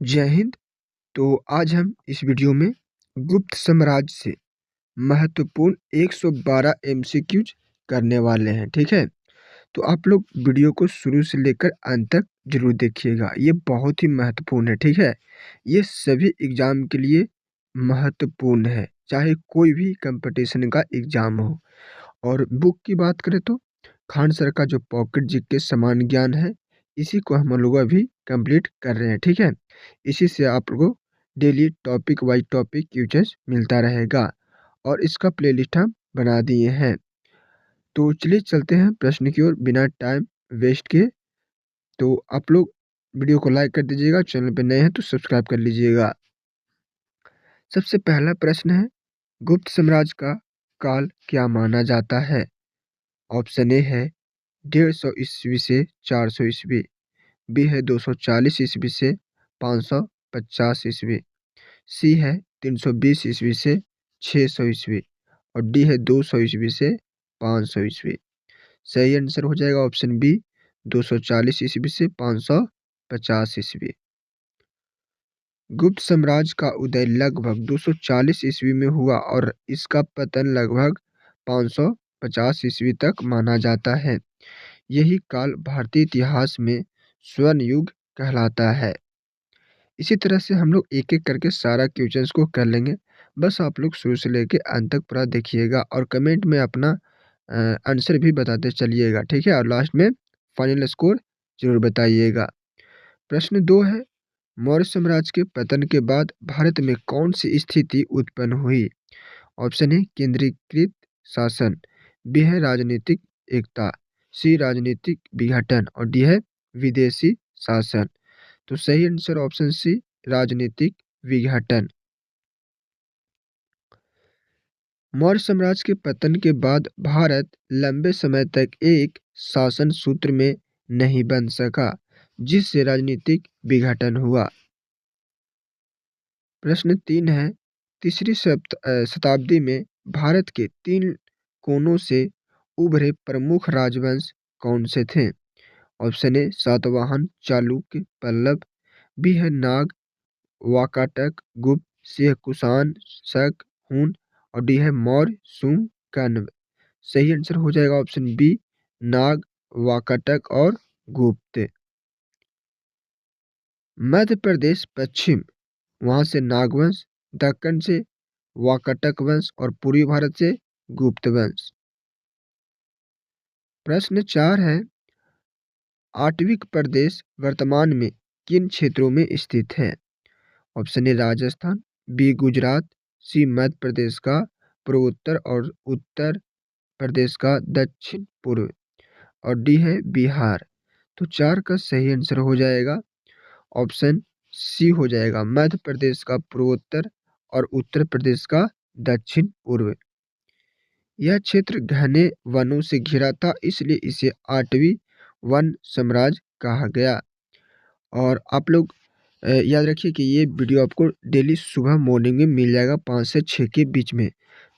जय हिंद। तो आज हम इस वीडियो में गुप्त साम्राज्य से महत्वपूर्ण 112 एमसीक्यूज करने वाले हैं। ठीक है, तो आप लोग वीडियो को शुरू से लेकर अंत तक जरूर देखिएगा। ये बहुत ही महत्वपूर्ण है। ठीक है, ये सभी एग्जाम के लिए महत्वपूर्ण है, चाहे कोई भी कंपटीशन का एग्जाम हो। और बुक की बात करें तो खान सर का जो पॉकेट जीके समान ज्ञान है, इसी को हम लोग अभी कंप्लीट कर रहे हैं। ठीक है, इसी से आप लोगों को डेली टॉपिक वाइज टॉपिक क्यूजेस मिलता रहेगा और इसका प्लेलिस्ट हम बना दिए हैं। तो चलिए चलते हैं प्रश्न की ओर बिना टाइम वेस्ट किए। तो आप लोग वीडियो को लाइक कर दीजिएगा, चैनल पे नए हैं तो सब्सक्राइब कर लीजिएगा। सबसे पहला प्रश्न है, गुप्त साम्राज्य का काल क्या माना जाता है? ऑप्शन ए है 150 ईस्वी से 400 ईस्वी, बी है 240 ईस्वी से 550 ईस्वी, सी है 320 ईस्वी से 600 ईस्वी और डी है 200 ईस्वी से 500 ईस्वी। सही आंसर हो जाएगा ऑप्शन बी 240 ईस्वी से 550 ईस्वी। गुप्त साम्राज्य का उदय लगभग 240 ईस्वी में हुआ और इसका पतन लगभग 550 ईस्वी तक माना जाता है। यही काल भारतीय इतिहास में स्वर्ण युग कहलाता है। इसी तरह से हम लोग एक एक करके सारा क्वेश्चंस को कर लेंगे। बस आप लोग शुरू से लेके अंत तक पूरा देखिएगा और कमेंट में अपना आंसर भी बताते चलिएगा। ठीक है, और लास्ट में फाइनल स्कोर जरूर बताइएगा। प्रश्न 2 है, मौर्य साम्राज्य के पतन के बाद भारत में कौन सी स्थिति उत्पन्न हुई? ऑप्शन है केंद्रीकृत शासन, बी है राजनीतिक एकता, सी राजनीतिक विघटन और डी है विदेशी शासन। तो सही आंसर ऑप्शन सी राजनीतिक विघटन। मौर्य साम्राज्य के पतन के बाद भारत लंबे समय तक एक शासन सूत्र में नहीं बन सका, जिससे राजनीतिक विघटन हुआ। प्रश्न 3 है, तीसरी शताब्दी में भारत के 3 कोनों से उभरे प्रमुख राजवंश कौन से थे? Option A Satavahana, Chalukya, Pallava, B है नाग, वाकाटक, गुप्त, सी है कुषाण, शक, हून और डी है मौर्य, शुंग, कण्व। सही आंसर हो जाएगा ऑप्शन बी नाग, वाकाटक और गुप्त। मध्य प्रदेश पश्चिम, वहां से नागवंश, दक्कन से वाकाटक वंश और पूर्वी भारत से गुप्त वंश। प्रश्न 4 है, आटविक प्रदेश वर्तमान में किन क्षेत्रों में स्थित है? Option A Rajasthan, B Gujarat, C Madhya Pradesh का पूर्वोत्तर और उत्तर प्रदेश का दक्षिण पूर्व और डी है बिहार। तो 4 का सही आंसर हो जाएगा ऑप्शन सी हो जाएगा मध्य प्रदेश का पूर्वोत्तर और उत्तर प्रदेश का दक्षिण पूर्व। यह क्षेत्र घने वनों से घिरा था, इसलिए इसे आठवीं वन साम्राज्य कहा गया। और आप लोग याद रखिए कि ये वीडियो आपको डेली सुबह मॉर्निंग में मिल जाएगा 5 से 6 के बीच में।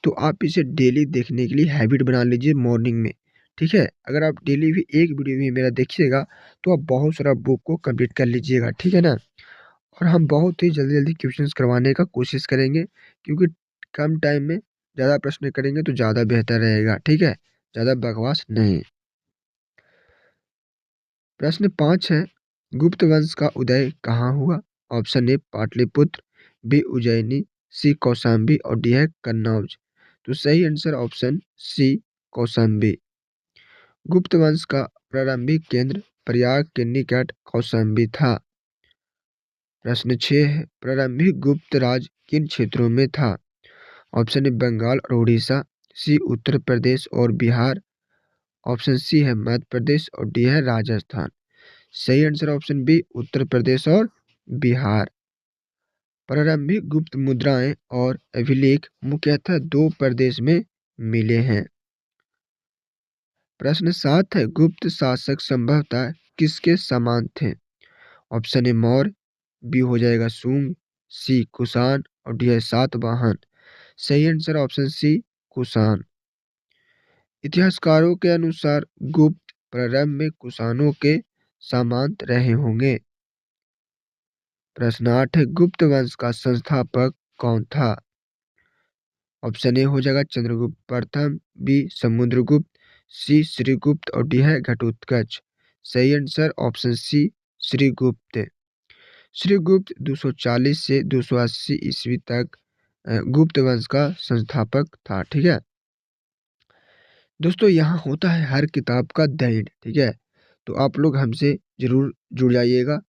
तो आप इसे डेली देखने के लिए हैबिट बना लीजिए मॉर्निंग में। ठीक है, अगर आप डेली भी एक वीडियो भी मेरा देखिएगा तो आप बहुत सारा बुक को कंप्लीट कर लीजिएगा। ठीक है ना, और हम बहुत ही जल्दी जल्दी क्वेश्चंस करवाने का कोशिश करेंगे, क्योंकि कम टाइम में ज़्यादा प्रश्न करेंगे तो ज़्यादा बेहतर रहेगा। ठीक है, ज़्यादा बकवास नहीं। प्रश्न 5 है, गुप्त वंश का उदय कहाँ हुआ? Option A Pataliputra, B Ujjaini, C Kaushambi और डी है कन्नौज। तो सही आंसर ऑप्शन सी कौशाम्बी। गुप्त वंश का प्रारंभिक केंद्र प्रयाग के निकट कौशाम्बी था। प्रश्न 6 है, प्रारंभिक गुप्त राज किन क्षेत्रों में था? ऑप्शन ए बंगाल और उड़ीसा, सी उत्तर प्रदेश और बिहार, ऑप्शन सी है मध्य प्रदेश और डी है राजस्थान। सही answer option B Uttar Pradesh और बिहार। प्रारंभिक गुप्त मुद्राएं और अभिलेख मुख्यतः 2 प्रदेश में मिले हैं। प्रश्न 7 है, गुप्त शासक संभवतः किसके समान थे? ऑप्शन ए मौर्य, बी हो जाएगा शुंग, सी कुषाण और डी है सातवाहन। सही आंसर ऑप्शन सी कुषाण। इतिहासकारों के अनुसार गुप्त प्रारंभ में कुषाणों के सामंत रहे होंगे। प्रश्न 8 है, गुप्त वंश का संस्थापक कौन था? ऑप्शन ए हो जाएगा चंद्रगुप्त प्रथम, बी समुद्रगुप्त, सी श्रीगुप्त और डी है घटोत्कच। सही answer option C Shrigupta. Shrigupta 240 से 280 ईस्वी तक गुप्त वंश का संस्थापक था। ठीक है दोस्तों, यहाँ होता है हर किताब का दैड। ठीक है, तो आप लोग हमसे जरूर जुड़ जाइएगा।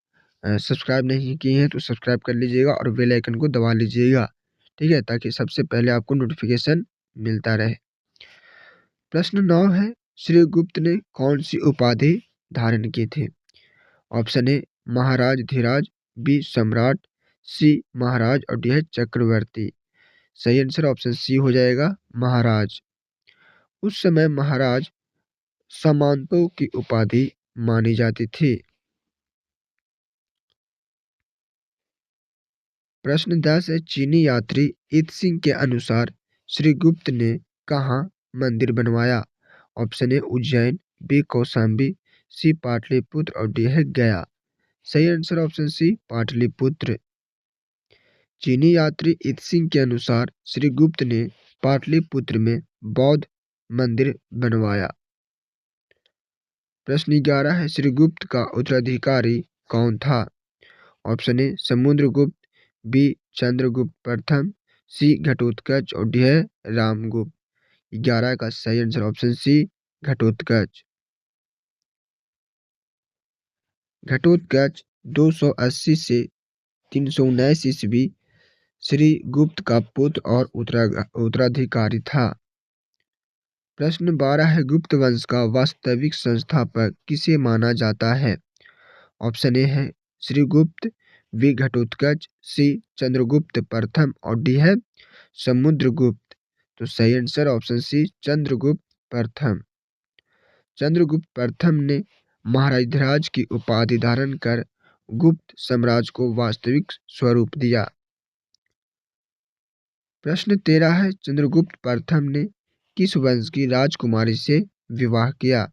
सब्सक्राइब नहीं किए हैं तो सब्सक्राइब कर लीजिएगा और बेल आइकन को दबा लीजिएगा। ठीक है, ताकि सबसे पहले आपको नोटिफिकेशन मिलता रहे। प्रश्न 9 है, श्रीगुप्त ने कौन सी उपाधि धारण की थी? ऑप्शन ए महाराज धीराज, बी सम्राट, सी महाराज और डी है चक्रवर्ती। सही आंसर ऑप्शन सी हो जाएगा महाराज। उस समय महाराज सामंतों की उपाधि मानी जाती थी। प्रश्न 10 है, चीनी यात्री इत्सिंग के अनुसार श्रीगुप्त ने कहाँ मंदिर बनवाया? Option A Ujjain, B Kaushambi, C Pataliputra और डी है गया। सही आंसर ऑप्शन सी पाटलिपुत्र। चीनी यात्री इत्सिंग के अनुसार श्रीगुप्त ने पाटलिपुत्र में बौद्ध मंदिर बनवाया। प्रश्न 11 है, श्रीगुप्त का उत्तराधिकारी कौन था? Option A Samudragupta, B Chandragupta प्रथम, सी घटोत्कच और डी है रामगुप्त। 11 का सही answer option C Ghatotkacha. Ghatotkacha 280 से 319 ईस्वी श्रीगुप्त का पुत्र और उत्तराधिकारी था। प्रश्न 12 है, गुप्त वंश का वास्तविक संस्थापक किसे माना जाता है? ऑप्शन ए है श्रीगुप्त, बी घटोत्कच, सी चंद्रगुप्त प्रथम और डी है समुद्रगुप्त। तो सही आंसर ऑप्शन सी चंद्रगुप्त प्रथम। चंद्रगुप्त प्रथम ने महाराज की उपाधि धारण कर गुप्त साम्राज्य को वास्तविक स्वरूप दिया। प्रश्न 13 है, चंद्रगुप्त प्रथम ने किस वंश की राजकुमारी से विवाह किया?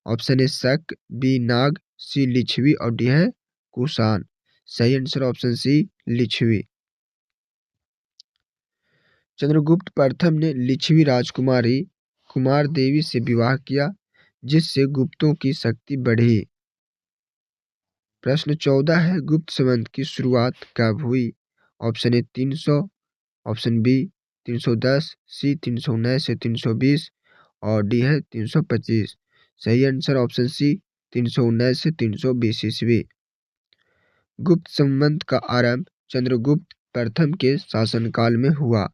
ऑप्शन ए शक, बी नाग, सी लिच्छवी और डी है कुषाण। सही answer option C Lichchhavi. Chandragupta प्रथम ने लिच्छवी राजकुमारी कुमार देवी से विवाह किया, जिससे गुप्तों की शक्ति बढ़ी। प्रश्न 14 है, गुप्त संवत की शुरुआत कब हुई? ऑप्शन ए 300, ऑप्शन बी 310, सी 319 से 320 और डी है 325। सही आंसर ऑप्शन सी 319 से 320 ईस्वी। गुप्त संवत का आरंभ चंद्रगुप्त प्रथम के शासनकाल में हुआ।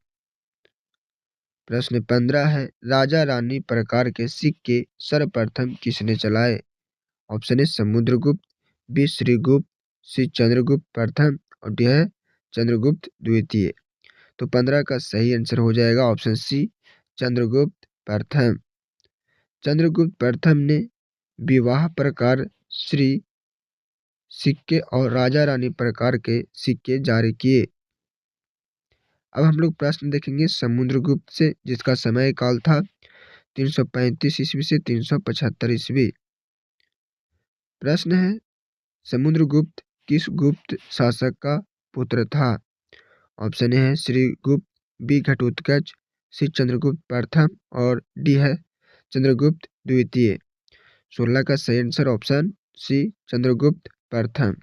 प्रश्न 15 है, राजा रानी प्रकार के सिक्के सर्वप्रथम किसने चलाए? Option A Samudragupta, B Shrigupta, C Chandragupta प्रथम और डी है चंद्रगुप्त द्वितीय। तो 15 का सही आंसर हो जाएगा ऑप्शन सी चंद्रगुप्त प्रथम। चंद्रगुप्त प्रथम ने विवाह प्रकार श्री सिक्के और राजा रानी प्रकार के सिक्के जारी किए। अब हम लोग प्रश्न देखेंगे समुद्रगुप्त से, जिसका समय काल था 335 ईस्वी से 375 ईस्वी। प्रश्न है, समुद्रगुप्त किस गुप्त शासक का पुत्र था? ऑप्शन ए है श्रीगुप्त, बी घटोत्कच, सी चंद्रगुप्त प्रथम और डी है चंद्रगुप्त द्वितीय। 16 का सही आंसर ऑप्शन सी चंद्रगुप्त प्रथम।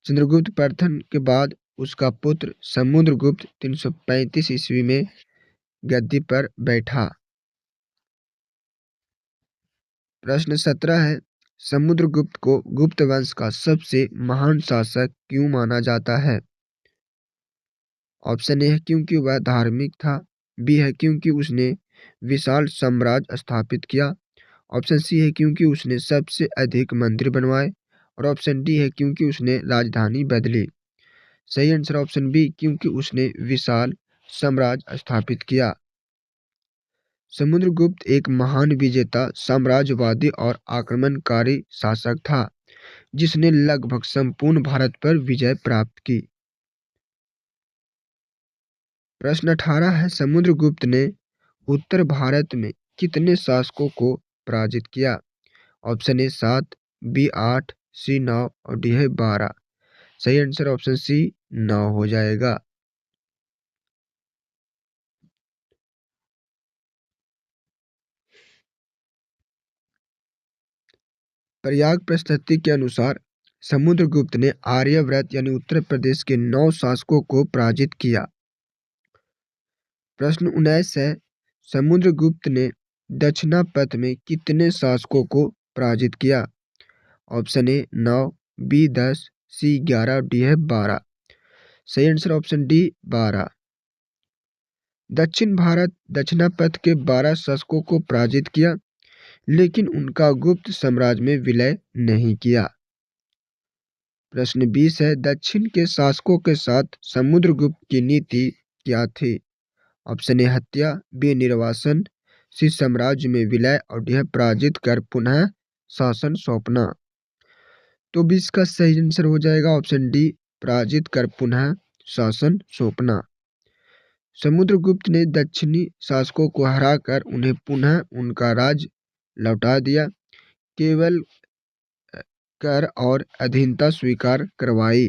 चंद्रगुप्त प्रथम के बाद उसका पुत्र समुद्रगुप्त 335 ईस्वी में गद्दी पर बैठा। प्रश्न 17 है, समुद्रगुप्त को गुप्त वंश का सबसे महान शासक क्यों माना जाता है? ऑप्शन ए है क्योंकि वह धार्मिक था, बी है क्योंकि उसने विशाल साम्राज्य स्थापित किया, ऑप्शन सी है क्योंकि उसने सबसे अधिक मंदिर बनवाए और ऑप्शन डी है क्योंकि उसने राजधानी बदली। सही आंसर ऑप्शन बी क्योंकि उसने विशाल साम्राज्य स्थापित किया। समुद्रगुप्त एक महान विजेता, साम्राज्यवादी और आक्रमणकारी शासक था, जिसने लगभग संपूर्ण भारत पर विजय प्राप्त की। प्रश्न 18 है, समुद्रगुप्त ने उत्तर भारत में कितने शासकों को पराजित किया? ऑप्शन ए 7, बी 8, सी 9 और डी है 12। सही आंसर ऑप्शन सी 9 हो जाएगा। प्रयाग प्रशस्ति के अनुसार समुद्रगुप्त ने आर्यव्रत यानी उत्तर प्रदेश के 9 शासकों को पराजित किया। प्रश्न 19 है, समुद्रगुप्त ने दक्षिणापथ में कितने शासकों को पराजित किया? ऑप्शन ए 9, बी 10, सी 11 और डी है 12। सही आंसर ऑप्शन डी 12। दक्षिण भारत दक्षिणापथ के 12 शासकों को पराजित किया, लेकिन उनका गुप्त साम्राज्य में विलय नहीं किया। प्रश्न 20 है, दक्षिण के शासकों के साथ समुद्रगुप्त की नीति क्या थी? ऑप्शन ए हत्या, बी निर्वासन, सी साम्राज्य में विलय और डी पराजित कर पुनः शासन सौंपना। तो 20 का सही आंसर हो जाएगा ऑप्शन डी, पराजित कर पुनः शासन सौंपना। समुद्रगुप्त ने दक्षिणी शासकों को हराकर उन्हें पुनः उनका राज लौटा दिया, केवल कर और अधीनता स्वीकार करवाई।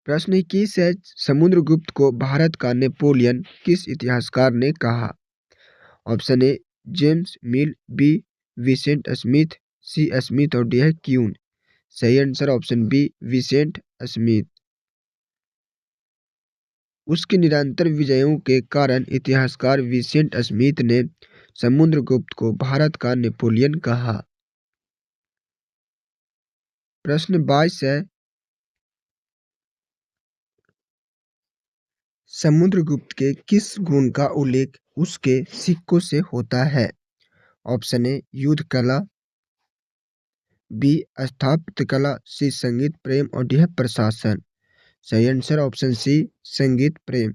प्रश्न 21 है, समुद्रगुप्त को भारत का नेपोलियन किस इतिहासकार ने कहा? Option A James Mill, B Vincent Smith, C Smith और डी है क्यून। सही answer option B Vincent Smith. उसके निरंतर विजयों के कारण इतिहासकार विसेंट स्मिथ ने समुद्रगुप्त को भारत का नेपोलियन कहा। प्रश्न 22 है, समुद्रगुप्त के किस गुण का उल्लेख उसके सिक्कों से होता है? ऑप्शन ए युद्ध कला, बी स्थापत्य कला, सी संगीत प्रेम और डी है प्रशासन। सही आंसर ऑप्शन सी संगीत प्रेम।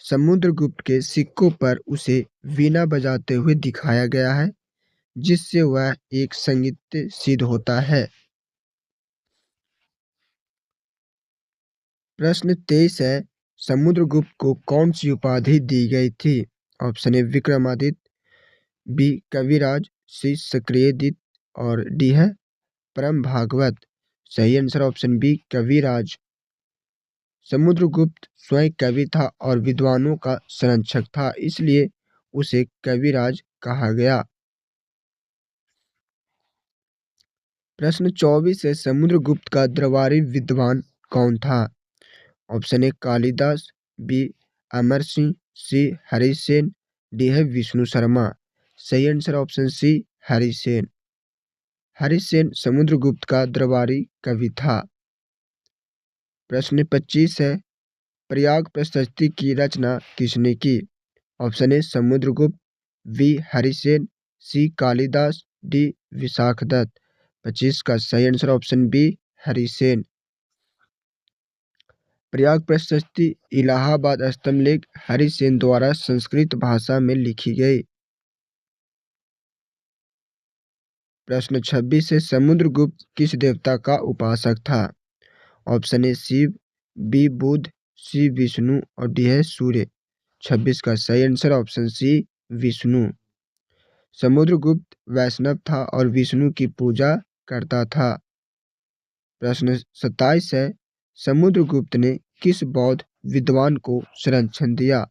समुद्रगुप्त के सिक्कों पर उसे वीणा बजाते हुए दिखाया गया है, जिससे वह एक संगीत सिद्ध होता है। प्रश्न 23 है, समुद्रगुप्त को कौन सी उपाधि दी गई थी? ऑप्शन ए विक्रमादित्य, बी कविराज, सी सक्रियदित और डी है परम भागवत। सही आंसर ऑप्शन बी कविराज। समुद्रगुप्त स्वयं कवि था और विद्वानों का संरक्षक था, इसलिए उसे कविराज कहा गया। प्रश्न 24 है, समुद्रगुप्त का दरबारी विद्वान कौन था? Option A Kalidas, B Amar Singh, C Harisena, D है विष्णु शर्मा। सही answer option C Harisena. Harisena Samudragupta का दरबारी कवि था। प्रश्न 25 है, प्रयाग प्रशस्ति की रचना किसने की? Option A Samudragupta, B Harisena, C Kalidas, D Vishakhadatta. 25 का सही answer option B Harisena. Prayag प्रशस्ति इलाहाबाद स्तंभलेख हरिसेन द्वारा संस्कृत भाषा में लिखी गई। प्रश्न 26 से समुद्रगुप्त किस देवता का उपासक था? Option A Shiva, B Budh, C Vishnu और डी है सूर्य। 26 का सही answer option C Vishnu. Samudragupta वैष्णव था और विष्णु की पूजा करता था। प्रश्न 27 है, समुद्रगुप्त ने किस बौद्ध विद्वान को संरक्षण दिया?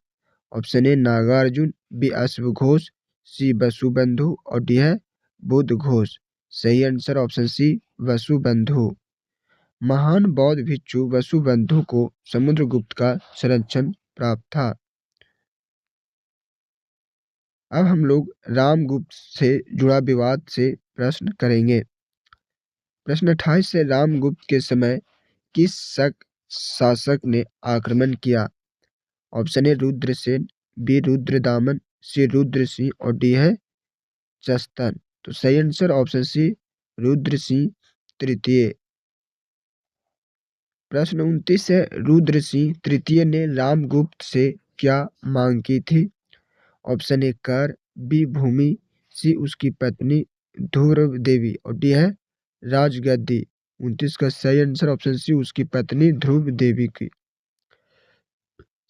ऑप्शन ए नागार्जुन, बी अश्वघोष, सी वसुबंधु और डी है बुद्ध घोष। सही आंसर ऑप्शन सी वसुबंधु। महान बौद्ध भिक्षु वसुबंधु को समुद्रगुप्त का संरक्षण प्राप्त था। अब हम लोग रामगुप्त से जुड़ा विवाद से प्रश्न करेंगे। प्रश्न 28 से रामगुप्त के समय किस शासक ने आक्रमण किया? Option A Rudrasena, B Rudradaman, C Rudra Singh और डी है चस्तन। तो सही answer option C Rudra Singh तृतीय। प्रश्न 29 है, रुद्र सिंह तृतीय ने रामगुप्त से क्या मांग की थी? ऑप्शन ए कर, बी भूमि, सी उसकी पत्नी ध्रुव देवी और डी है राजगद्दी। 29 का सही आंसर ऑप्शन सी उसकी पत्नी ध्रुव देवी की।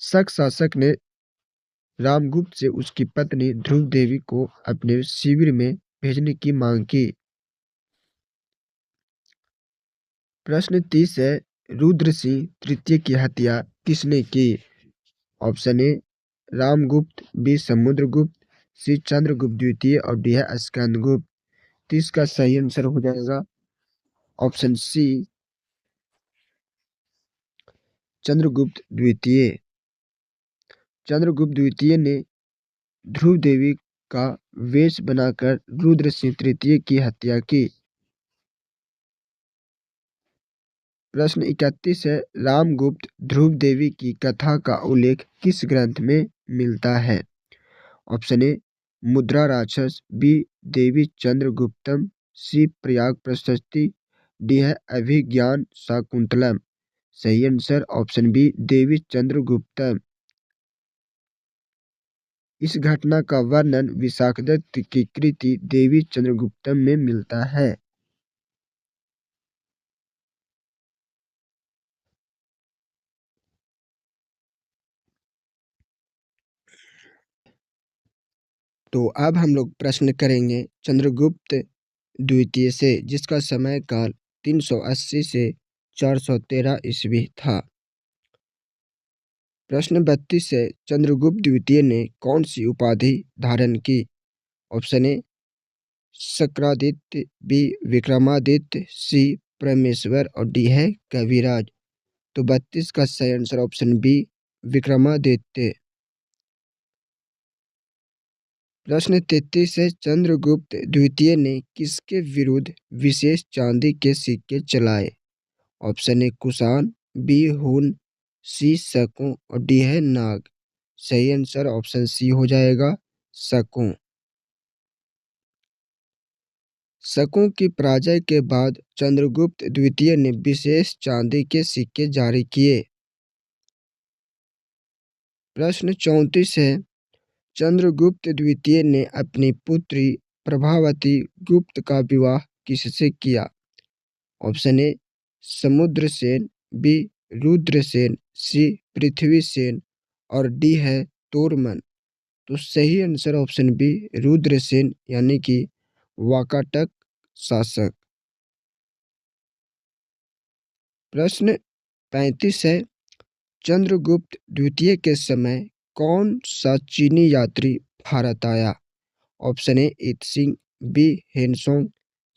शक शासक ने रामगुप्त से उसकी पत्नी ध्रुव देवी को अपने शिविर में भेजने की मांग की। प्रश्न 30 है, रुद्र सिंह तृतीय की हत्या किसने की? Option A Ramagupta, B Samudragupta, C Chandragupta द्वितीय और डी है स्कंदगुप्त। तो इसका सही आंसर हो जाएगा ऑप्शन सी चंद्रगुप्त द्वितीय। चंद्रगुप्त द्वितीय ने ध्रुव देवी का वेश बनाकर रुद्र सिंह तृतीय की हत्या की। प्रश्न 31 है, रामगुप्त ध्रुव देवी की कथा का उल्लेख किस ग्रंथ में मिलता है? ऑप्शन ए मुद्रा राक्षस, बी देवी चंद्रगुप्तम, सी प्रयाग प्रशस्ति, डी है अभिज्ञान शाकुंतलम। सही आंसर ऑप्शन बी देवी चंद्रगुप्तम। इस घटना का वर्णन विशाखदत्त की कृति देवी चंद्रगुप्तम में मिलता है। तो अब हम लोग प्रश्न करेंगे चंद्रगुप्त द्वितीय से, जिसका समय काल 380 से 413 ईस्वी था। प्रश्न 32 है, चंद्रगुप्त द्वितीय ने कौन सी उपाधि धारण की? Option A Shakraditya, B Vikramaditya, C परमेश्वर और डी है कविराज। तो 32 का सही आंसर ऑप्शन बी विक्रमादित्य। प्रश्न 33 है, चंद्रगुप्त द्वितीय ने किसके विरुद्ध विशेष चांदी के सिक्के चलाए? ऑप्शन ए कुषाण, बी हून, सी शकों और डी है नाग। सही आंसर ऑप्शन सी हो जाएगा शकों। शकों की पराजय के बाद चंद्रगुप्त द्वितीय ने विशेष चांदी के सिक्के जारी किए। प्रश्न 34 है, चंद्रगुप्त द्वितीय ने अपनी पुत्री प्रभावती गुप्त का विवाह किससे किया? ऑप्शन ए समुद्रसेन, बी रुद्रसेन, सी पृथ्वीसेन और डी है तोरमन। तो सही आंसर ऑप्शन बी रुद्रसेन यानी कि वाकाटक शासक। प्रश्न 35 है, चंद्रगुप्त द्वितीय के समय कौन सा चीनी यात्री भारत आया? Option A Itsing, B Hiuen Tsang,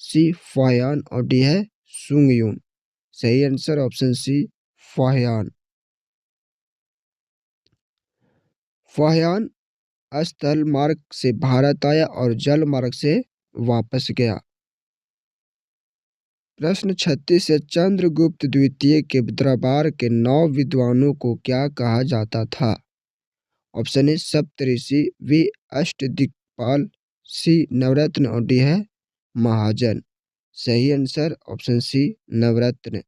C Fahien और डी है सुंगयून। सही answer option C Fahien. Fahien स्थल मार्ग से भारत आया और जल मार्ग से वापस गया। प्रश्न 36 है, चंद्रगुप्त द्वितीय के दरबार के 9 विद्वानों को क्या कहा जाता था? ऑप्शन ए सप्तऋषि, बी अष्टदिक्पाल, सी नवरत्न और डी है महाजन। सही आंसर ऑप्शन सी नवरत्न।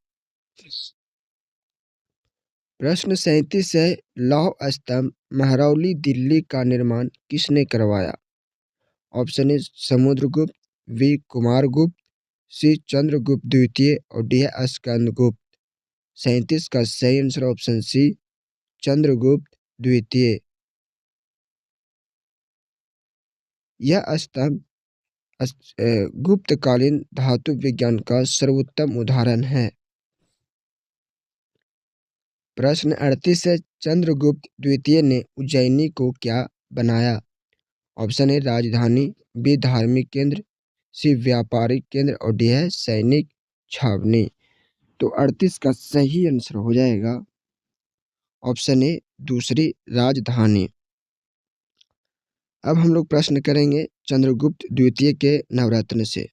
प्रश्न 37 है, लौह स्तंभ महरौली दिल्ली का निर्माण किसने करवाया? Option A Samudragupta, B Kumaragupta, C Chandragupta द्वितीय और डी है स्कंदगुप्त। 37 का सही आंसर ऑप्शन सी चंद्रगुप्त द्वितीय। यह स्तंभ गुप्तकालीन धातु विज्ञान का सर्वोत्तम उदाहरण है। प्रश्न 38 है, चंद्रगुप्त द्वितीय ने उज्जैनी को क्या बनाया? ऑप्शन ए राजधानी, बी धार्मिक केंद्र, सी व्यापारिक केंद्र और डी है सैनिक छावनी। तो 38 का सही आंसर हो जाएगा ऑप्शन ए दूसरी राजधानी। अब हम लोग प्रश्न करेंगे चंद्रगुप्त द्वितीय के नवरत्न से।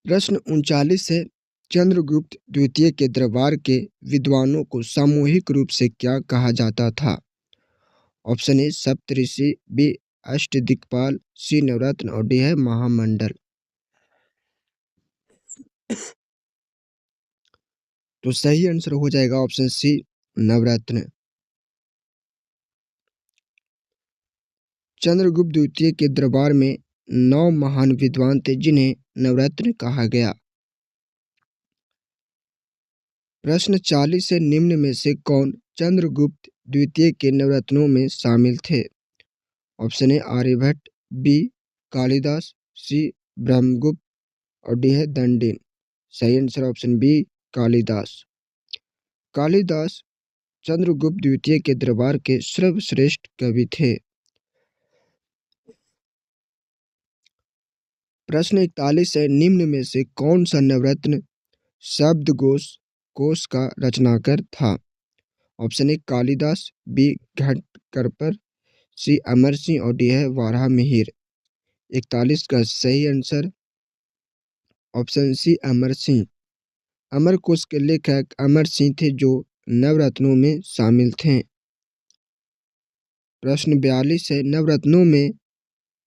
प्रश्न 39 है, चंद्रगुप्त द्वितीय के दरबार के विद्वानों को सामूहिक रूप से क्या कहा जाता था? ऑप्शन ए सप्तऋषि, बी अष्टदिक्पाल, सी नवरत्न और डी है महामंडल। तो सही आंसर हो जाएगा ऑप्शन सी नवरत्न। चंद्रगुप्त द्वितीय के दरबार में 9 महान विद्वान थे जिन्हें नवरत्न कहा गया। प्रश्न 40 से निम्न में से कौन चंद्रगुप्त द्वितीय के नवरत्नों में शामिल थे? Option A Aryabhata, B Kalidasa, C Brahmagupta और डी है दंडिन। सही answer option B Kalidasa. Kalidasa Chandragupta द्वितीय के दरबार के सर्वश्रेष्ठ कवि थे। प्रश्न 41 है, निम्न में से कौन सा नवरत्न शब्दकोश कोश का रचनाकार था? ऑप्शन ए कालिदास, बी घटकरपर, सी अमर सिंह और डी है वाराह मिहिर। 41 का सही आंसर ऑप्शन सी अमर सिंह। अमर कोश के लेखक अमर सिंह थे जो नवरत्नों में शामिल थे। प्रश्न 42 है, नवरत्नों में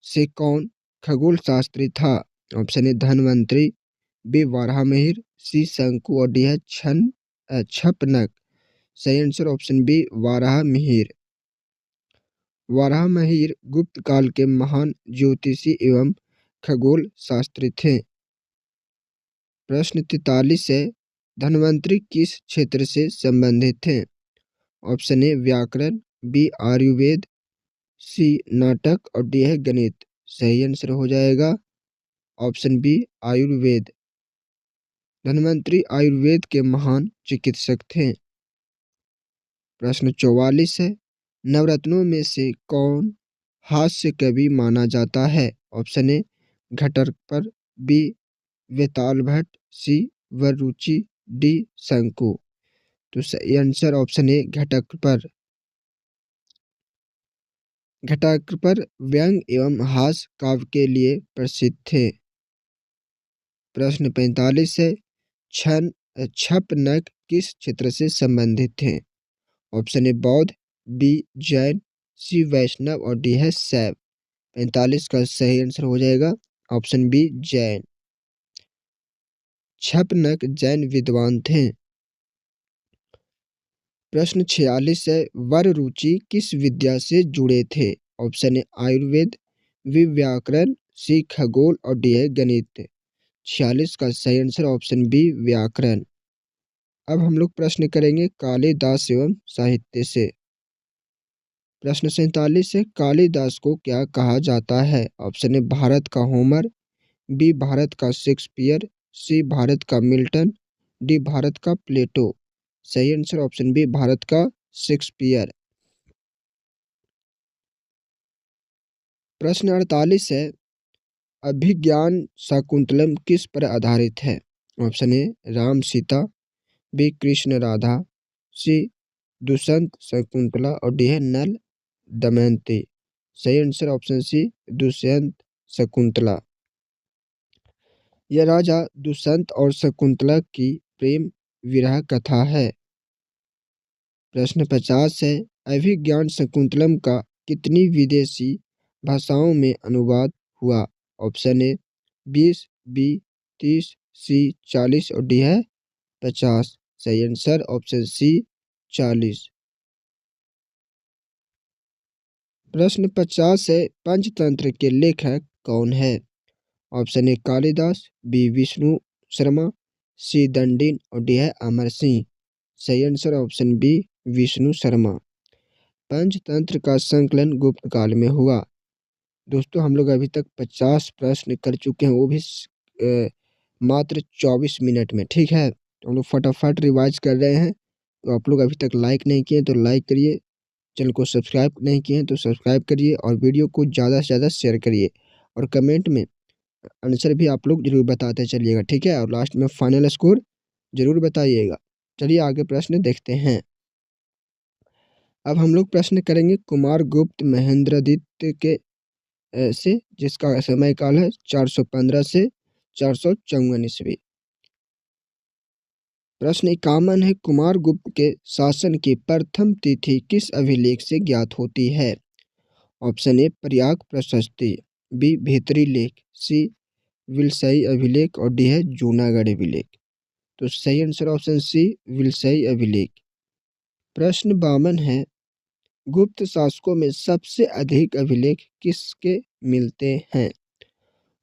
से कौन खगोल शास्त्री था? ऑप्शन ए धनवंतरी, बी वाराहमिहिर, सी शंकु और डी है छपनक। सही answer option B Varahamihira. Varahamihira गुप्त काल के महान ज्योतिषी एवं खगोल शास्त्री थे। प्रश्न 43 है, धन्वंतरी किस क्षेत्र से संबंधित थे? ऑप्शन ए व्याकरण, बी आयुर्वेद, सी नाटक और डी है गणित। सही आंसर हो जाएगा ऑप्शन बी आयुर्वेद। धन्वंतरी आयुर्वेद के महान चिकित्सक थे। प्रश्न 44 है, नवरत्नों में से कौन हास्य कवि माना जाता है? Option A Ghatakarpara, B Vetala Bhatta, C Vararuchi, D Shanku. तो सही आंसर ऑप्शन ए घटकपर। घटकपर व्यंग एवं हास्य काव्य के लिए प्रसिद्ध थे। प्रश्न 45 है, छपनक किस क्षेत्र से संबंधित थे? ऑप्शन ए बौद्ध, बी जैन, सी वैष्णव और डी है शैव। 45 का सही आंसर हो जाएगा ऑप्शन बी जैन। छपनक जैन विद्वान थे। प्रश्न 46 है, वररुचि किस विद्या से जुड़े थे? ऑप्शन ए आयुर्वेद, बी व्याकरण, सी खगोल और डी है गणित। 46 का सही आंसर ऑप्शन बी व्याकरण। अब हम लोग प्रश्न करेंगे कालिदास एवं साहित्य से। प्रश्न 47 है, कालिदास को क्या कहा जाता है? ऑप्शन ए भारत का होमर, बी भारत का शेक्सपियर, सी भारत का मिल्टन, डी भारत का प्लेटो। सही आंसर ऑप्शन बी भारत का शेक्सपियर। प्रश्न 48 है, अभिज्ञान शाकुंतलम किस पर आधारित है? Option A Ram Sita, B Krishna Radha, C Dushyant Shakuntala और डी है नल दमयंती। सही answer option C Dushyant Shakuntala. यह राजा दुष्यंत और शकुंतला की प्रेम विरह कथा है। प्रश्न 50 है, अभिज्ञान शकुंतलम का कितनी विदेशी भाषाओं में अनुवाद हुआ? ऑप्शन ए 20, बी 30, सी 40 और डी है 50। सही आंसर ऑप्शन सी 40। प्रश्न 50 है, पंचतंत्र के लेखक कौन है? Option A Kalidas, B Vishnu Sharma, C Dandin और डी है अमर सिंह। सही answer option B Vishnu Sharma. Panchatantra का संकलन गुप्त काल में हुआ। दोस्तों हम लोग अभी तक 50 प्रश्न कर चुके हैं, वो भी मात्र 24 मिनट में। ठीक है, तो हम लोग फटाफट रिवाइज कर रहे हैं। तो आप लोग अभी तक लाइक नहीं किए तो लाइक करिए, चैनल को सब्सक्राइब नहीं किए हैं तो सब्सक्राइब करिए और वीडियो को ज़्यादा से ज़्यादा शेयर करिए और कमेंट में आंसर भी आप लोग जरूर बताते चलिएगा। ठीक है, और लास्ट में फाइनल स्कोर जरूर बताइएगा। चलिए आगे प्रश्न देखते हैं। अब हम लोग प्रश्न करेंगे कुमार गुप्त महेंद्रदित्य के से, जिसका समय काल है 415 से 454 ईस्वी। प्रश्न 51 है, कुमार गुप्त के शासन की प्रथम तिथि किस अभिलेख से ज्ञात होती है? ऑप्शन ए प्रयाग प्रशस्ति, बी भीतरी लेख, सी विलसई अभिलेख और डी है जूनागढ़ अभिलेख। तो सही आंसर ऑप्शन सी विलसई अभिलेख। प्रश्न 52 है, गुप्त शासकों में सबसे अधिक अभिलेख किसके मिलते हैं?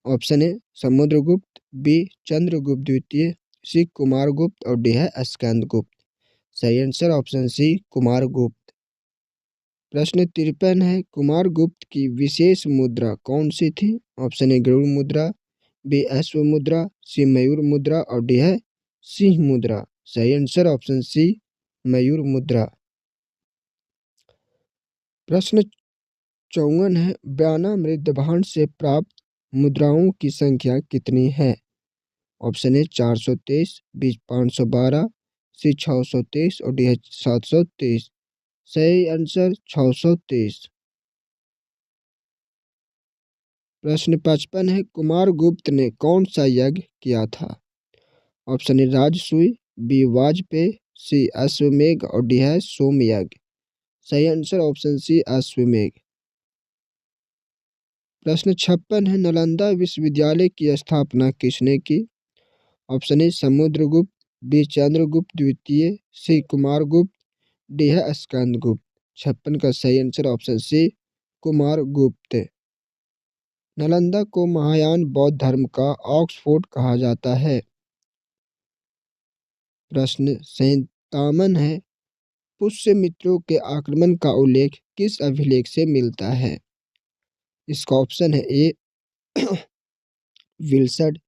Option A Samudragupta, B Chandragupta द्वितीय, सी कुमारगुप्त और डी है स्कंदगुप्त। सही आंसर ऑप्शन सी कुमारगुप्त। प्रश्न 53 है, कुमारगुप्त की विशेष मुद्रा कौन सी थी? ऑप्शन ए गरुड़ मुद्रा, बी अश्व मुद्रा, सी मयूर मुद्रा और डी है सिंह मुद्रा। सही आंसर ऑप्शन सी मयूर मुद्रा। प्रश्न 54 है, बयानामृत भांड से प्राप्त मुद्राओं की संख्या कितनी है? ऑप्शन ए 423, बी 512, सी 623 और डी है 723। सही आंसर 623। प्रश्न 55 है, कुमारगुप्त ने कौन सा यज्ञ किया था? ऑप्शन ए राजसूय, बी वाजपेयी, सी अश्वमेघ और डी है सोमयज्ञ। सही आंसर ऑप्शन सी अश्वमेघ। प्रश्न 56 है, नालंदा विश्वविद्यालय की स्थापना किसने की? Option A Samudragupta, B Chandragupta द्वितीय, सी कुमारगुप्त, डी है स्कंदगुप्त। 56 का सही answer option C Kumaragupta. Nalanda को महायान बौद्ध धर्म का ऑक्सफोर्ड कहा जाता है। प्रश्न 57 है, पुष्यमित्रों के आक्रमण का उल्लेख किस अभिलेख से मिलता है? इसका ऑप्शन है ए विल्सड,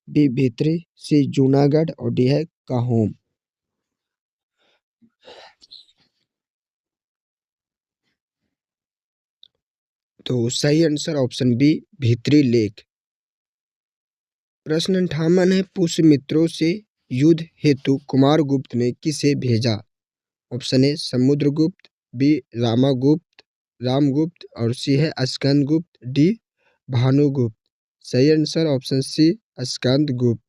बी भित्री, सी जूनागढ़ और डी है काहोम। तो सही आंसर ऑप्शन बी भित्री लेख। प्रश्न 58 है, पुष्यमित्रों से युद्ध हेतु कुमारगुप्त ने किसे भेजा? Option A Samudragupta, B Ramagupta और सी है स्कंदगुप्त, डी भानुगुप्त। सही आंसर ऑप्शन सी स्कंदगुप्त।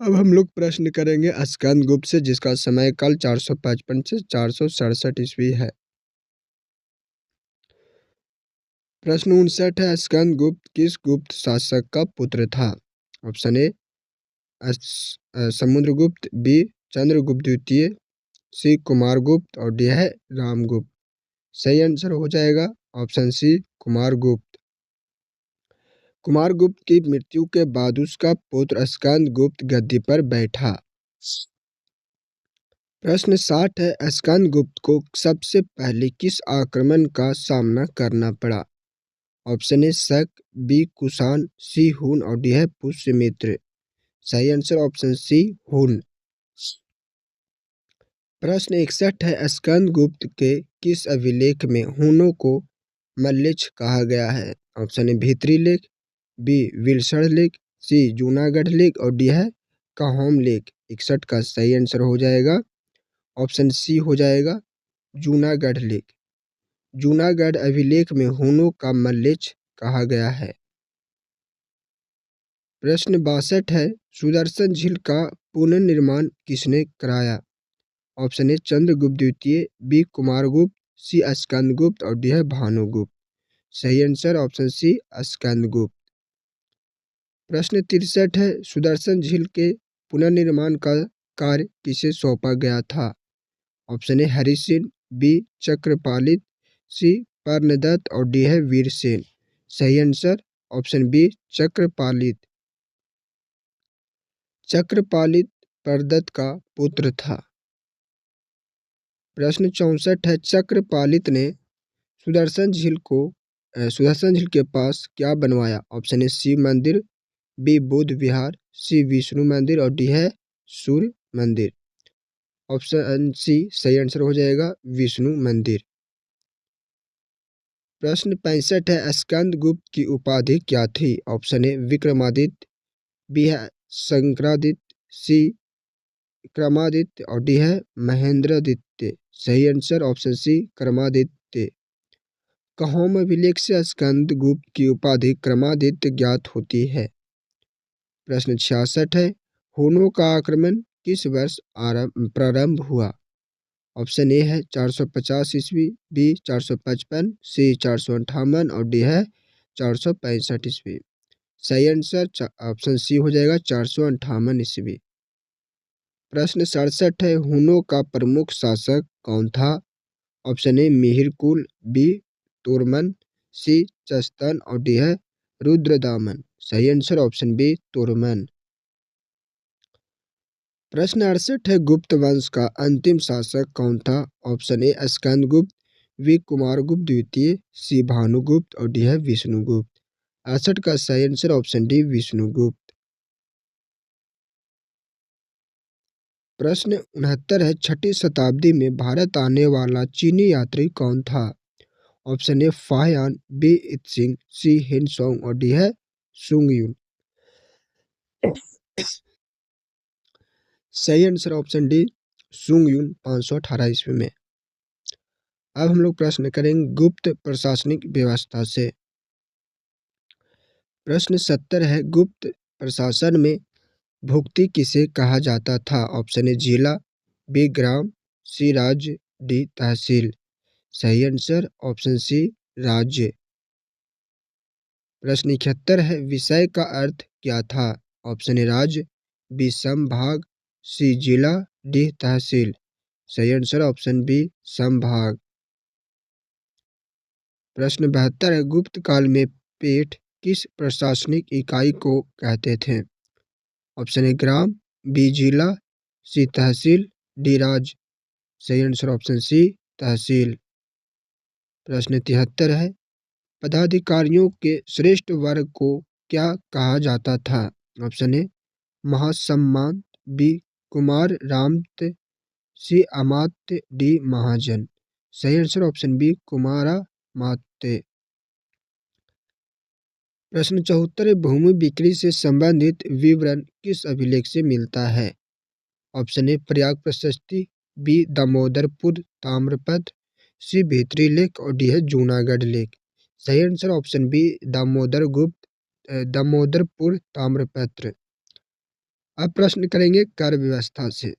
अब हम लोग प्रश्न करेंगे स्कंदगुप्त से, जिसका समय काल 455 से 467 ईस्वी है। प्रश्न 59 है, स्कंदगुप्त किस गुप्त शासक का पुत्र था? Option A Samudragupta, B Chandragupta द्वितीय, सी कुमारगुप्त और डी है रामगुप्त। सही आंसर हो जाएगा ऑप्शन सी कुमारगुप्त। कुमारगुप्त की मृत्यु के बाद उसका पुत्र स्कंदगुप्त गद्दी पर बैठा। प्रश्न 60 है, स्कंदगुप्त को सबसे पहले किस आक्रमण का सामना करना पड़ा? ऑप्शन ए शक, बी कुषाण, सी हुन और डी है पुष्यमित्र। सही आंसर ऑप्शन सी हुन। प्रश्न 61 है, स्कंदगुप्त के किस अभिलेख में हुनों को मल्लेच्छ कहा गया है? ऑप्शन ए भित्री लेख, बी विल्सण लेख, सी जूनागढ़ लेख और डी है काहोम लेख। 61 का सही आंसर हो जाएगा ऑप्शन सी हो जाएगा जूनागढ़ लेख। जूनागढ़ अभिलेख में हुनों का मल्लेच्छ कहा गया है। प्रश्न 62 है, सुदर्शन झील का पुनर्निर्माण किसने कराया? ऑप्शन ए चंद्रगुप्त द्वितीय, बी कुमारगुप्त, सी स्कंदगुप्त और डी है भानुगुप्त। सही आंसर ऑप्शन सी स्कंदगुप्त। प्रश्न 63 है, सुदर्शन झील के पुनर्निर्माण का कार्य किसे सौंपा गया था? Option A Harisena, B Chakrapalita, C Karnadatta और डी है वीरसेन। सही answer option B Chakrapalita. Chakrapalita Parnadatta का पुत्र था। प्रश्न 64 है, चक्रपालित ने सुदर्शन झील के पास क्या बनवाया? ऑप्शन ए शिव मंदिर, बी बुद्ध विहार, सी विष्णु मंदिर और डी है सूर्य मंदिर। ऑप्शन सी सही आंसर हो जाएगा विष्णु मंदिर। प्रश्न 65 है, स्कंदगुप्त की उपाधि क्या थी? ऑप्शन ए विक्रमादित्य, बी है शंकरादित्य, सी क्रमादित्य और डी है महेंद्रादित्य। सही आंसर ऑप्शन सी क्रमादित्य। काहोम अभिलेख से स्कंदगुप्त की उपाधि क्रमादित्य ज्ञात होती है। प्रश्न 66 है, हुनों का आक्रमण किस वर्ष प्रारंभ हुआ? ऑप्शन ए है 450 ईस्वी, बी 455, सी 458 और डी है 465 ईस्वी। सही आंसर ऑप्शन सी हो जाएगा 458 ईस्वी। प्रश्न 67 है, हुनों का प्रमुख शासक कौन था? ऑप्शन ए मिहिरकुल, बी तोरमन, सी चस्तन और डी है रुद्रदामन। सही आंसर ऑप्शन बी तोरमन। प्रश्न 68 है, गुप्त वंश का अंतिम शासक कौन था? Option A Skandagupta, B Kumaragupta द्वितीय, सी भानुगुप्त और डी है विष्णुगुप्त। 68 का सही आंसर ऑप्शन डी विष्णुगुप्त। प्रश्न 69 है, छठी शताब्दी में भारत आने वाला चीनी यात्री कौन था? Option A Fahien, B Itsing, C Hiuen Tsang और डी है सुंगयुन। सही आंसर ऑप्शन डी सुंगयुन 518 ईस्वी में। अब हम लोग प्रश्न करेंगे गुप्त प्रशासनिक व्यवस्था से। प्रश्न 70 है, गुप्त प्रशासन में भुक्ति किसे कहा जाता था? ऑप्शन ए जिला, बी ग्राम, सी राज्य, डी तहसील। सही आंसर ऑप्शन सी राज्य। प्रश्न 71 है, विषय का अर्थ क्या था? ऑप्शन ए राज्य, बी संभाग, सी जिला, डी तहसील। सही आंसर ऑप्शन बी संभाग। प्रश्न 72 है, गुप्त काल में पेठ किस प्रशासनिक इकाई को कहते थे? ऑप्शन ए ग्राम, बी जिला, सी तहसील, डी राज्य। सही आंसर ऑप्शन सी तहसील। प्रश्न 73 है, पदाधिकारियों के श्रेष्ठ वर्ग को क्या कहा जाता था? ऑप्शन ए महासम्मान, बी कुमार रामत, सी अमात्य, डी महाजन। सही आंसर ऑप्शन बी कुमारा मात्य। प्रश्न 74 है, भूमि बिक्री से संबंधित विवरण किस अभिलेख से मिलता है? ऑप्शन ए प्रयाग प्रशस्ति, बी दामोदरपुर ताम्रपत्र, सी भीतरी लेख और डी है जूनागढ़ लेख। सही आंसर ऑप्शन बी दामोदरपुर ताम्रपत्र। अब प्रश्न करेंगे कर व्यवस्था से।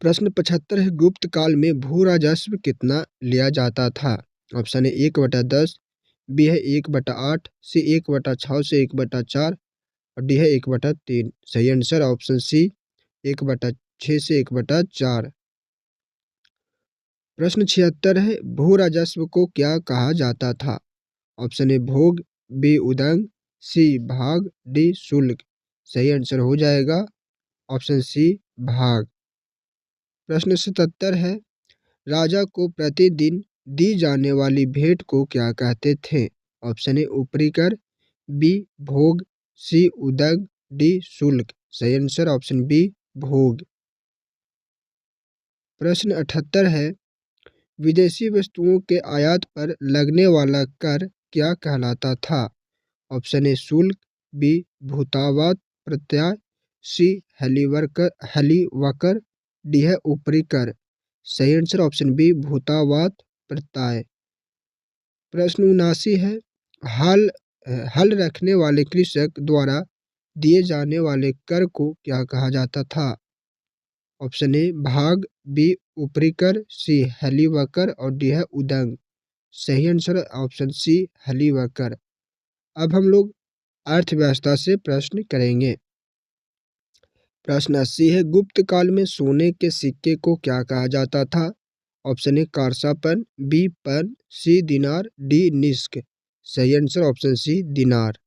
प्रश्न 75 है, गुप्त काल में भू राजस्व कितना लिया जाता था? ऑप्शन ए 1/10, बी है 1/8, सी 1/6 से 1/4 और डी है 1/3। सही आंसर ऑप्शन सी 1/6 से 1/4। प्रश्न 76 है, भू राजस्व को क्या कहा जाता था? ऑप्शन ए भोग, बी उदंग, सी भाग, डी शुल्क। सही आंसर हो जाएगा ऑप्शन सी भाग। प्रश्न 77 है, राजा को प्रतिदिन दी जाने वाली भेंट को क्या कहते थे? ऑप्शन ए ऊपरी कर, बी भोग, सी उदंग, डी शुल्क। सही आंसर ऑप्शन बी भोग। प्रश्न 78 है, विदेशी वस्तुओं के आयात पर लगने वाला कर क्या कहलाता था? ऑप्शन ए शुल्क, बी भूतावात प्रत्यय, सी हलीवकर, डी है ऊपरी कर। सही आंसर ऑप्शन बी भूतावात प्रत्यय। प्रश्न 79 है, हल हल रखने वाले कृषक द्वारा दिए जाने वाले कर को क्या कहा जाता था? ऑप्शन ए भाग, बी ऊपरी कर, सी हलीवकर और डी है उदंग। सही आंसर ऑप्शन सी हलीवकर। अब हम लोग अर्थव्यवस्था से प्रश्न करेंगे। प्रश्न 80 है, गुप्त काल में सोने के सिक्के को क्या कहा जाता था? ऑप्शन ए कारसापन, बी पन, सी दिनार, डी निष्क। सही आंसर ऑप्शन सी दिनार।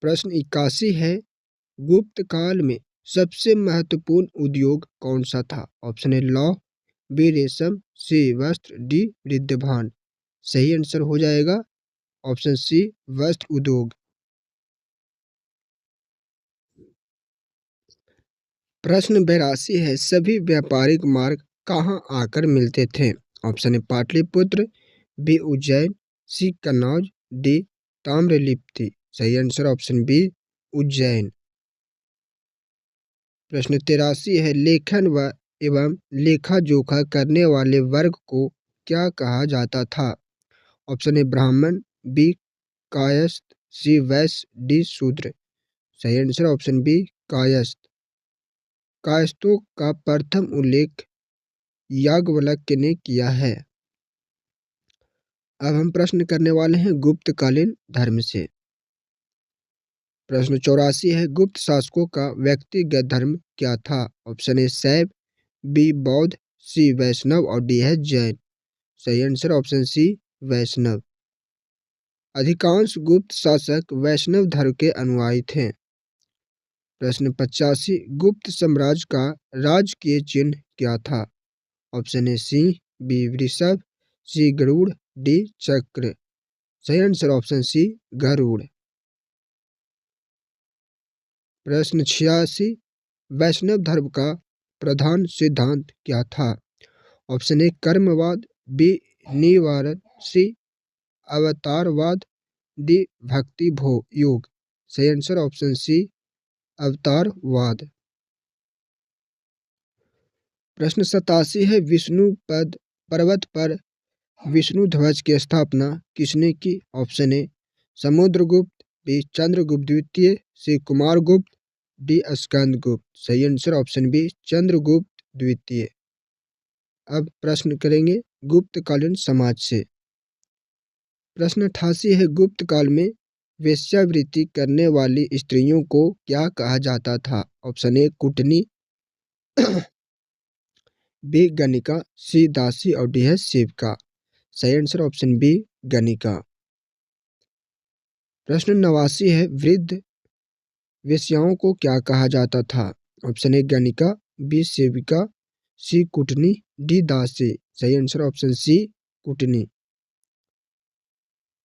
प्रश्न 81 है, गुप्त काल में सबसे महत्वपूर्ण उद्योग कौन सा था? ऑप्शन ए लौह, बी रेशम, सी वस्त्र, डी विद्यमान। सही आंसर हो जाएगा ऑप्शन सी वस्त्र उद्योग। प्रश्न 82 है, सभी व्यापारिक मार्ग कहाँ आकर मिलते थे? Option A Pataliputra, B Ujjain, C Kannauj, D Tamralipti. सही आंसर ऑप्शन बी उज्जैन। प्रश्न 83 है, लेखन व एवं लेखा जोखा करने वाले वर्ग को क्या कहा जाता था? ऑप्शन ए ब्राह्मण, बी कायस्थ, सी वैश्य, डी शूद्र। सही आंसर ऑप्शन बी कायस्थ। कायस्थों का प्रथम उल्लेख याज्ञवल्क्य ने किया है। अब हम प्रश्न करने वाले हैं गुप्तकालीन धर्म से। प्रश्न 84 है, गुप्त शासकों का व्यक्तिगत धर्म क्या था? ऑप्शन ए शैव, बी बौद्ध, सी वैष्णव और डी है जैन। सही आंसर ऑप्शन सी वैष्णव। अधिकांश गुप्त शासक वैष्णव धर्म के अनुयायी थे। प्रश्न 85, गुप्त साम्राज्य का राजकीय चिन्ह क्या था? ऑप्शन ए सिंह, बी वृषभ, सी गरुड़, डी चक्र। सही आंसर ऑप्शन सी गरुड़। प्रश्न 86, वैष्णव धर्म का प्रधान सिद्धांत क्या था? ऑप्शन ए कर्मवाद, बी निवारण, सी अवतारवाद, डी भक्ति भोग योग। सही आंसर ऑप्शन सी अवतारवाद। प्रश्न 87 है, विष्णु पद पर्वत पर विष्णु ध्वज की स्थापना किसने की? Option A Samudragupta, B Chandragupta द्वितीय, सी कुमारगुप्त, डी स्कंदगुप्त। सही आंसर ऑप्शन बी चंद्रगुप्त द्वितीय। अब प्रश्न करेंगे गुप्तकालीन समाज से। प्रश्न 88 है, गुप्त काल में वेश्यावृत्ति करने वाली स्त्रियों को क्या कहा जाता था? ऑप्शन ए कुटनी, बी गणिका, सी दासी और डी है सेविका। सही आंसर ऑप्शन बी गणिका। प्रश्न 89 है, वृद्ध वेश्याओं को क्या कहा जाता था? ऑप्शन ए गणिका, बी सेविका, सी कुटनी, डी दासी। सही आंसर ऑप्शन सी कुटनी।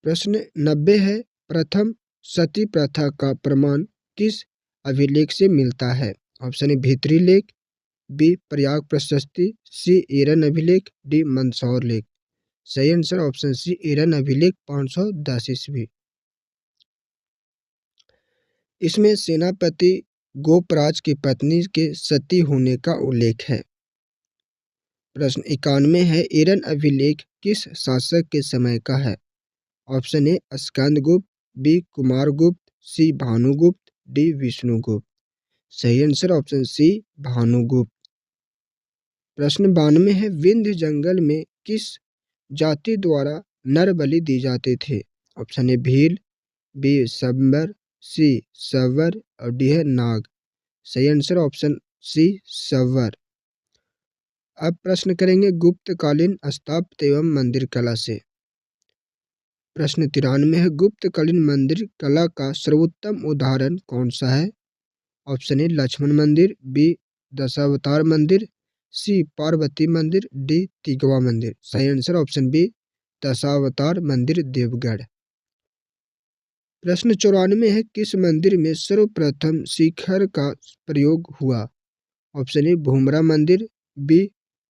प्रश्न 90 है, प्रथम सती प्रथा का प्रमाण किस अभिलेख से मिलता है? ऑप्शन ए भीतरी लेख, बी प्रयाग प्रशस्ति, सी एरन अभिलेख, डी मंदसौर लेख। सही आंसर ऑप्शन सी एरन अभिलेख 510 ईस्वी। इसमें सेनापति गोपराज की पत्नी के सती होने का उल्लेख है। प्रश्न 91 है, एरन अभिलेख किस शासक के समय का है? Option A Skandagupta, B Kumaragupta, C Bhanugupta, D Vishnugupta. सही आंसर ऑप्शन सी भानुगुप्त। प्रश्न 92 है, विंध्य जंगल में किस जाति द्वारा नर बलि दी जाते थे? ऑप्शन ए भील, बी संबर, सी सवर और डी है नाग। सही आंसर ऑप्शन सी सवर। अब प्रश्न करेंगे गुप्तकालीन स्थापत्य एवं मंदिर कला से। प्रश्न 93 है, गुप्तकालीन मंदिर कला का सर्वोत्तम उदाहरण कौन सा है? ऑप्शन ए लक्ष्मण मंदिर, बी दशावतार मंदिर, सी पार्वती मंदिर, डी तिगवा मंदिर। सही आंसर ऑप्शन बी दशावतार मंदिर देवगढ़। प्रश्न 94 है, किस मंदिर में सर्वप्रथम शिखर का प्रयोग हुआ? ऑप्शन ए भूमरा मंदिर, बी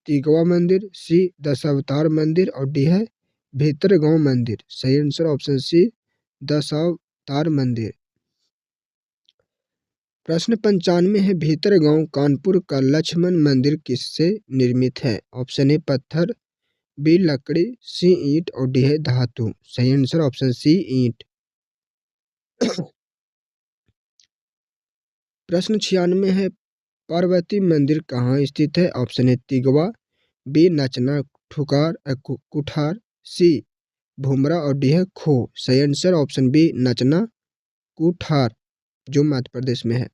तिगवा मंदिर, सी दशावतार मंदिर और डी है भीतरगांव मंदिर। सही आंसर ऑप्शन सी दशावतार मंदिर। प्रश्न 95 है, भीतरगांव कानपुर का लक्ष्मण मंदिर किससे निर्मित है? ऑप्शन ए पत्थर, बी लकड़ी, सी ईंट और डी है धातु। सही आंसर ऑप्शन सी ईंट। प्रश्न 96 है, पार्वती मंदिर कहाँ स्थित है? ऑप्शन ए तिगवा, बी नचना कुठार, सी भूमरा और डी है खो। सही आंसर ऑप्शन बी नचना कुठार जो मध्य प्रदेश में है।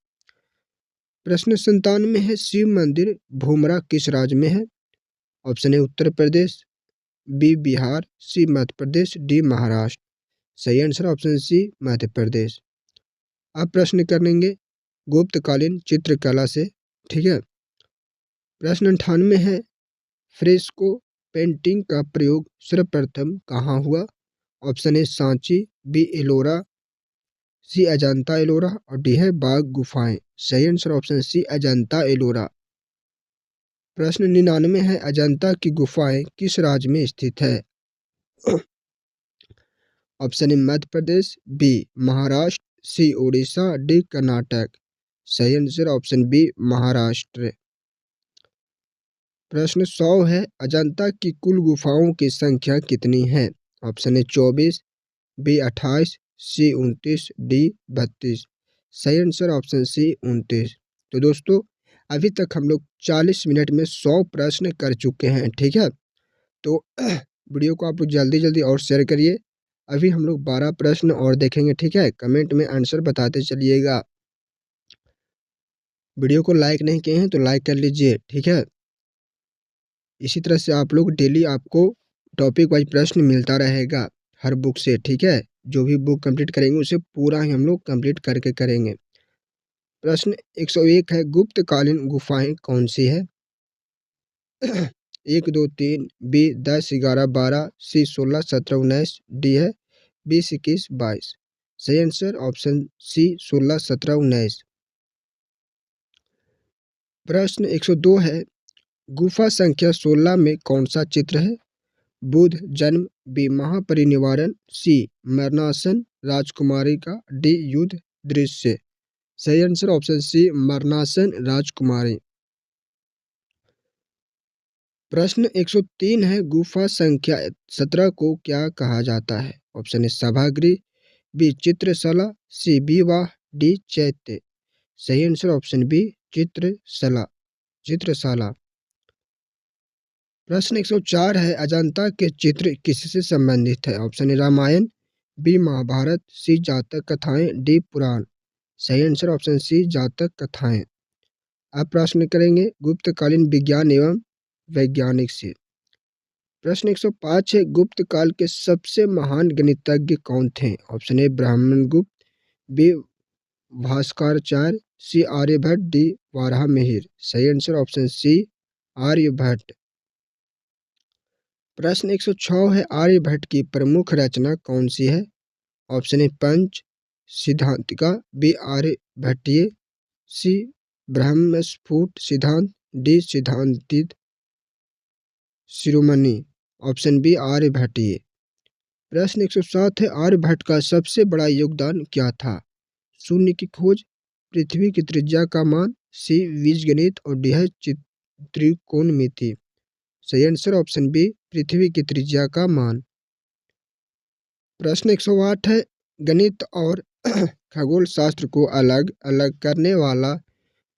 प्रश्न 97 है, शिव मंदिर भूमरा किस राज्य में है? Option A Uttar Pradesh, B Bihar, C Madhya Pradesh, D Maharashtra. सही आंसर ऑप्शन सी मध्य प्रदेश। अब प्रश्न करेंगे गुप्तकालीन चित्रकला से। ठीक है। प्रश्न 98 है, फ्रेस्को पेंटिंग का प्रयोग सर्वप्रथम कहाँ हुआ? Option A Sanchi, B Ellora, C Ajanta Ellora और डी है बाघ गुफाएं। सही answer option C Ajanta Ellora. प्रश्न 99 है, अजंता की गुफाएं किस राज्य में स्थित है? Option A Madhya Pradesh, B Maharashtra, C Orissa, D Karnataka. सही आंसर ऑप्शन बी महाराष्ट्र। प्रश्न 100 है, अजंता की कुल गुफाओं की संख्या कितनी है? Option A 24, B 28, C 29, D 32। सही आंसर ऑप्शन सी 29। तो दोस्तों अभी तक हम लोग 40 मिनट में 100 प्रश्न कर चुके हैं। ठीक है, तो वीडियो को आप लोग जल्दी जल्दी और शेयर करिए। अभी हम लोग 12 प्रश्न और देखेंगे। ठीक है, कमेंट में आंसर बताते चलिएगा। वीडियो को लाइक नहीं किए हैं तो लाइक कर लीजिए। ठीक है, इसी तरह से आप लोग डेली आपको टॉपिक वाइज प्रश्न मिलता रहेगा हर बुक से। ठीक है, जो भी बुक कंप्लीट करेंगे उसे पूरा ही हम लोग कंप्लीट करके करेंगे। प्रश्न 101 है, गुप्तकालीन गुफाएं कौन सी है? 1 2 3, बी 10 11 12, सी 16 17 19, डी है 20, 21, 22। सही आंसर ऑप्शन सी 16, 17, 19। प्रश्न 102 है, गुफा संख्या 16 में कौन सा चित्र है? बुध जन्म, बी महापरिनिर्वाण, सी मरणासन राजकुमारी का, डी युद्ध दृश्य। सही आंसर ऑप्शन सी मरणासन राजकुमारी। प्रश्न 103 है, गुफा संख्या 17 को क्या कहा जाता है? ऑप्शन ए सभागृह, बी चित्रशाला, सी विवाह, डी चैत्य। सही आंसर ऑप्शन बी चित्रशाला। चित्रशाला। प्रश्न 104 है, अजंता के चित्र किससे संबंधित है? Option A Ramayana, B Mahabharata, C Jataka कथाएं, डी पुराण। सही आंसर ऑप्शन सी जातक कथाएं। अब प्रश्न करेंगे गुप्तकालीन विज्ञान एवं वैज्ञानिक से। प्रश्न 105 है, गुप्त काल के सबसे महान गणितज्ञ कौन थे? Option A Brahmagupta, B Bhaskaracharya, C Aryabhata, D Varahamihira. सही आंसर ऑप्शन सी आर्यभट्ट। प्रश्न 106 है, आर्यभट्ट की प्रमुख रचना कौन सी है? ऑप्शन ए पंच सिद्धांतिका, बी आर्यभट्टीय, सी ब्रह्मस्फुट सिद्धांत, डी सिद्धांतिक शिरोमणि। Option B Aryabhatiya. प्रश्न 107 है, आर्यभट्ट का सबसे बड़ा योगदान क्या था? शून्य की खोज, पृथ्वी की त्रिज्या का मान, सी बीजगणित, और डी है त्रिकोणमिति। सही आंसर ऑप्शन बी पृथ्वी की त्रिज्या का मान। प्रश्न 108 है, गणित और खगोल शास्त्र को अलग अलग करने वाला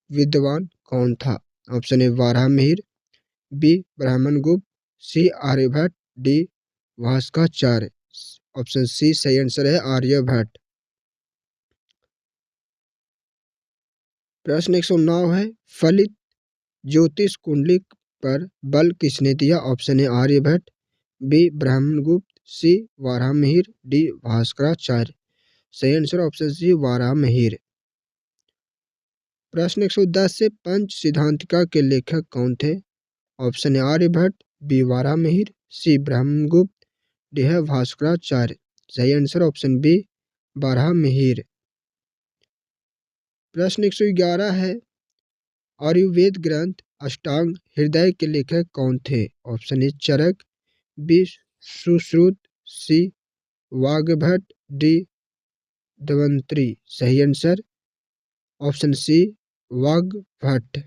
विद्वान कौन था? Option A Varahamihira, B Brahmagupta, C Aryabhata, D Bhaskaracharya. Option C सही आंसर है आर्यभट्ट। प्रश्न 109 है, फलित ज्योतिष कुंडली पर बल किसने दिया? Option A Aryabhata, B Brahmagupta, C Varahamihira, D Bhaskaracharya. सही आंसर ऑप्शन सी वाराहमिहिर। प्रश्न 110 से पंच सिद्धांतिका के लेखक कौन थे? Option A Aryabhata, B Varahamihira, C Brahmagupta, D है भास्कराचार्य। सही आंसर ऑप्शन बी वाराहमिहिर। प्रश्न 111 है, आयुर्वेद ग्रंथ अष्टांग हृदय के लेखक कौन थे? Option A Charaka, B Sushruta, C Vagbhata, D Dhanvantari. सही आंसर ऑप्शन सी वाग्भट।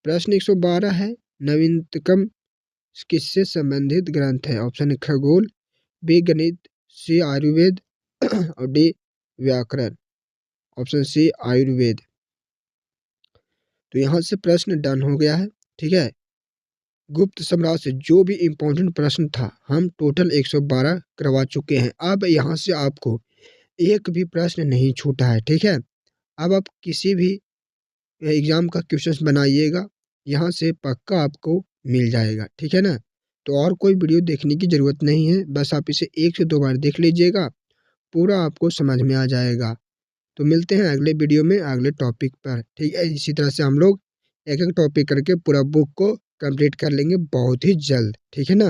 प्रश्न 112 है, नवीनतम किससे संबंधित ग्रंथ है? ऑप्शन ए खगोल, बी गणित, सी आयुर्वेद, और डी व्याकरण। Option C Ayurveda. तो यहाँ से प्रश्न डन हो गया है। ठीक है, गुप्त सम्राट से जो भी इम्पोर्टेंट प्रश्न था हम टोटल 112 करवा चुके हैं। अब यहाँ से आपको एक भी प्रश्न नहीं छूटा है। ठीक है, अब आप किसी भी एग्जाम का क्वेश्चन बनाइएगा, यहाँ से पक्का आपको मिल जाएगा। ठीक है ना, तो और कोई वीडियो देखने की ज़रूरत नहीं है, बस आप इसे 1 से 2 बार देख लीजिएगा, पूरा आपको समझ में आ जाएगा। तो मिलते हैं अगले वीडियो में अगले टॉपिक पर। ठीक है, इसी तरह से हम लोग एक एक टॉपिक करके पूरा बुक को कंप्लीट कर लेंगे बहुत ही जल्द। ठीक है ना।